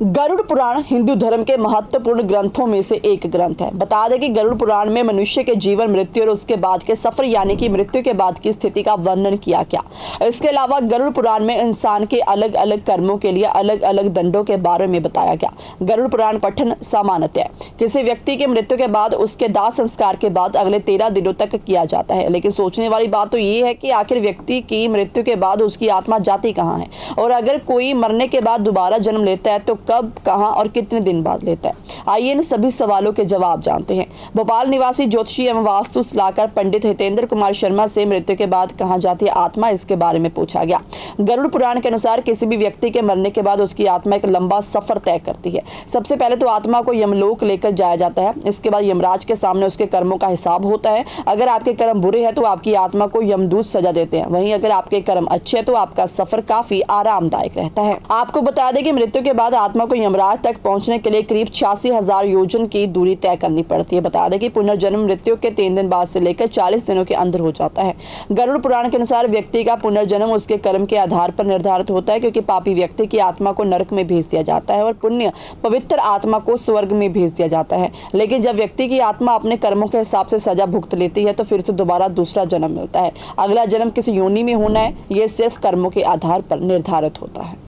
गरुड़ पुराण हिंदू धर्म के महत्वपूर्ण ग्रंथों में से एक ग्रंथ है। बता दें कि गरुड़ पुराण में मनुष्य के जीवन, मृत्यु और उसके बाद के सफर यानी कि मृत्यु के बाद की स्थिति का वर्णन किया गया। इसके अलावा गरुड़ पुराण में इंसान के अलग अलग कर्मों के लिए अलग अलग दंडों के बारे में बताया गया। गरुड़ पुराण पठन सामान्यतः किसी व्यक्ति के मृत्यु के बाद उसके दाह संस्कार के बाद अगले 13 दिनों तक किया जाता है। लेकिन सोचने वाली बात तो ये है कि आखिर व्यक्ति की मृत्यु के बाद उसकी आत्मा जाती कहाँ है, और अगर कोई मरने के बाद दोबारा जन्म लेता है तो कब, कहां और कितने दिन बाद लेता है। आइए इन सभी सवालों के जवाब जानते हैं। भोपाल निवासी ज्योतिषी एवं वास्तु सलाहकार पंडित हितेंद्र कुमार शर्मा से मृत्यु के बाद कहां जाती है आत्मा, इसके बारे में पूछा गया। गरुड़ पुराण के अनुसार किसी भी व्यक्ति के मरने के बाद उसकी आत्मा एक लंबा सफर तय करती है। सबसे पहले तो आत्मा को यमलोक लेकर जाया जाता है। इसके बाद यमराज के सामने उसके कर्मों का हिसाब होता है। अगर आपके कर्म बुरे हैं तो आपकी आत्मा को यमदूत सजा देते हैं। वहीं अगर आपके कर्म अच्छे हैं तो आपका सफर काफी आरामदायक रहता है। आपको बता दें कि मृत्यु के बाद आत्मा को यमराज तक पहुंचने के लिए करीब 86,000 योजन की दूरी तय करनी पड़ती है। बता दें कि पुनर्जन्म मृत्यु के 3 दिन बाद से लेकर 40 दिनों के अंदर हो जाता है। गरुड़ पुराण के अनुसार व्यक्ति का पुनर्जन्म उसके कर्म के आधार पर निर्धारित होता है, क्योंकि पापी व्यक्ति की आत्मा को नरक में भेज दिया जाता है और पुण्य पवित्र आत्मा को स्वर्ग में भेज दिया जाता है। लेकिन जब व्यक्ति की आत्मा अपने कर्मों के हिसाब से सजा भुगत लेती है तो फिर से दोबारा दूसरा जन्म मिलता है। अगला जन्म किसी योनि में होना है, ये सिर्फ कर्मों के आधार पर निर्धारित होता है।